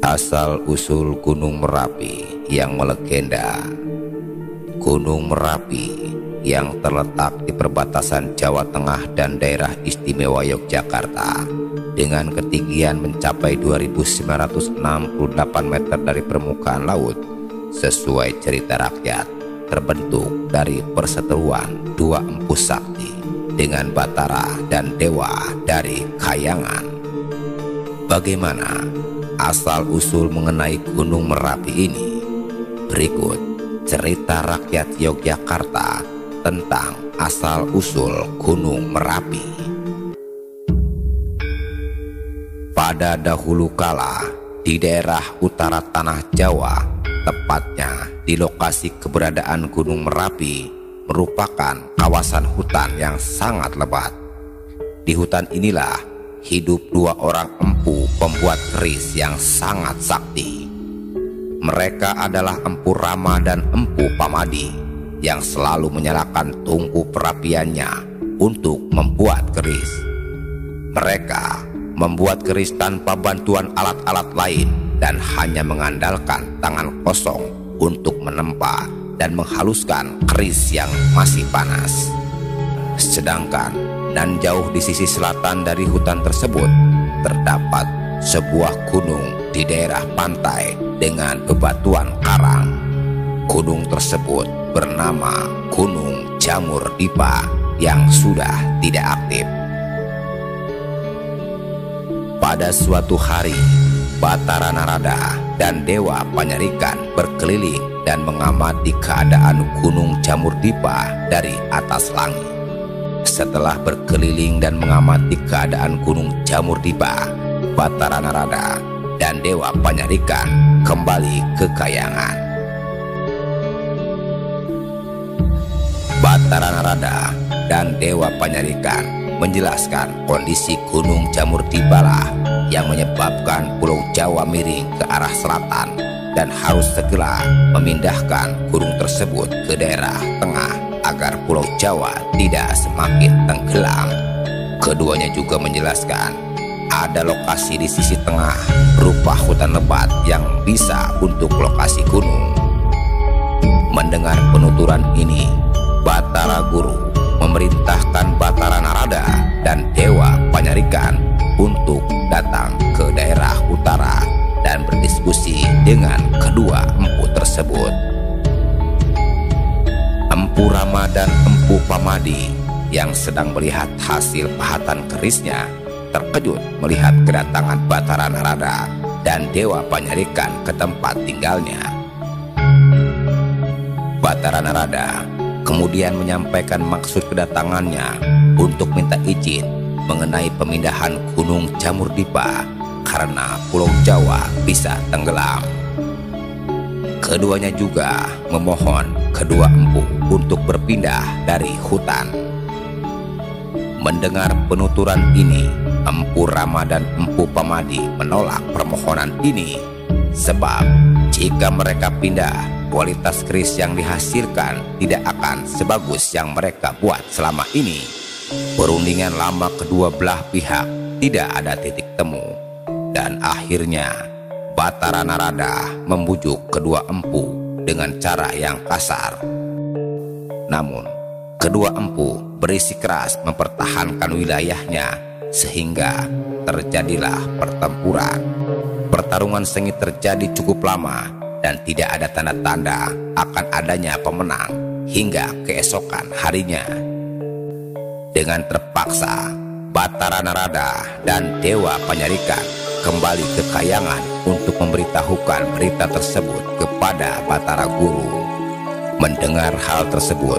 Asal-usul Gunung Merapi yang melegenda. Gunung Merapi yang terletak di perbatasan Jawa Tengah dan daerah istimewa Yogyakarta dengan ketinggian mencapai 2.968 meter dari permukaan laut, sesuai cerita rakyat, terbentuk dari perseteruan dua empu sakti dengan Batara dan Dewa dari Kayangan. Bagaimana asal-usul mengenai Gunung Merapi ini? Berikut cerita rakyat Yogyakarta tentang asal-usul Gunung Merapi. Pada dahulu kala, di daerah utara tanah Jawa, tepatnya di lokasi keberadaan Gunung Merapi, merupakan kawasan hutan yang sangat lebat. Di hutan inilah hidup dua orang empu pembuat keris yang sangat sakti. Mereka adalah Empu Rama dan Empu Pamadi yang selalu menyalakan tungku perapiannya untuk membuat keris. Mereka membuat keris tanpa bantuan alat-alat lain dan hanya mengandalkan tangan kosong untuk menempa dan menghaluskan keris yang masih panas. Sedangkan dan jauh di sisi selatan dari hutan tersebut terdapat sebuah gunung di daerah pantai dengan bebatuan karang. Gunung tersebut bernama Gunung Jamur Dipa yang sudah tidak aktif. Pada suatu hari, Batara Narada dan Dewa Panyarikan berkeliling dan mengamati keadaan Gunung Jamur Dipa dari atas langit. Setelah berkeliling dan mengamati keadaan Gunung Jamur Dipa, Batara Narada dan Dewa Panyarikan kembali ke Kayangan. Batara Narada dan Dewa Panyarikan menjelaskan kondisi Gunung Jamur Dipa lah yang menyebabkan Pulau Jawa miring ke arah selatan dan harus segera memindahkan gunung tersebut ke daerah tengah agar Pulau Jawa tidak semakin tenggelam. Keduanya juga menjelaskan ada lokasi di sisi tengah berupa hutan lebat yang bisa untuk lokasi gunung. Mendengar penuturan ini, Batara Guru memerintahkan Batara Narada dan Dewa Panyarikan untuk datang ke daerah utara dan berdiskusi dengan kedua empu tersebut. Empu Rama dan Empu Pamadi yang sedang melihat hasil pahatan kerisnya terkejut melihat kedatangan Batara Narada dan Dewa Panyarikan ke tempat tinggalnya. Batara Narada kemudian menyampaikan maksud kedatangannya untuk minta izin mengenai pemindahan Gunung Jamur Dipa karena Pulau Jawa bisa tenggelam. Keduanya juga memohon kedua empu untuk berpindah dari hutan. Mendengar penuturan ini, Empu Rama dan Empu Pamadi menolak permohonan ini, sebab jika mereka pindah, kualitas keris yang dihasilkan tidak akan sebagus yang mereka buat selama ini. Perundingan lama kedua belah pihak tidak ada titik temu, dan akhirnya Batara Narada membujuk kedua empu dengan cara yang kasar. Namun, kedua empu bersikeras mempertahankan wilayahnya sehingga terjadilah pertempuran. Pertarungan sengit terjadi cukup lama dan tidak ada tanda-tanda akan adanya pemenang hingga keesokan harinya. Dengan terpaksa, Batara Narada dan Dewa Panyarikan kembali ke Kayangan untuk memberitahukan berita tersebut kepada Batara Guru. Mendengar hal tersebut,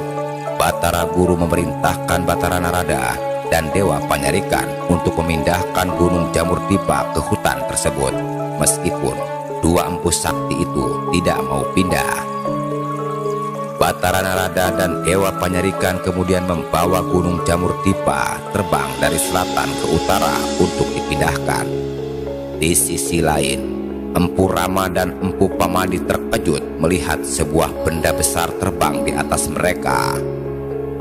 Batara Guru memerintahkan Batara Narada dan Dewa Panyarikan untuk memindahkan Gunung Jamur Dipa ke hutan tersebut, meskipun dua empu sakti itu tidak mau pindah. Batara Narada dan Dewa Panyarikan kemudian membawa Gunung Jamur Dipa terbang dari selatan ke utara untuk dipindahkan. Di sisi lain, Empu Rama dan Empu Pamadi terkejut melihat sebuah benda besar terbang di atas mereka.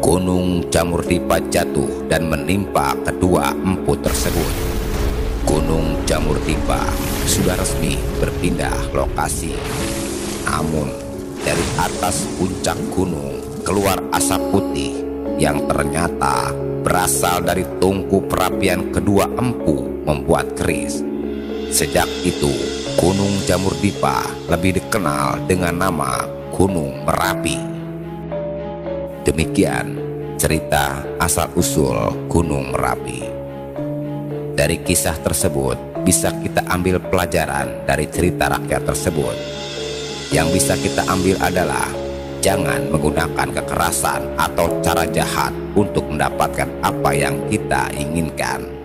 Gunung Jamur Dipa jatuh dan menimpa kedua empu tersebut. Gunung Jamur Dipa sudah resmi berpindah lokasi. Namun, dari atas puncak gunung keluar asap putih yang ternyata berasal dari tungku perapian kedua empu membuat keris. Sejak itu, Gunung Jamur Dipa lebih dikenal dengan nama Gunung Merapi. Demikian cerita asal-usul Gunung Merapi. Dari kisah tersebut bisa kita ambil pelajaran dari cerita rakyat tersebut. Yang bisa kita ambil adalah jangan menggunakan kekerasan atau cara jahat untuk mendapatkan apa yang kita inginkan.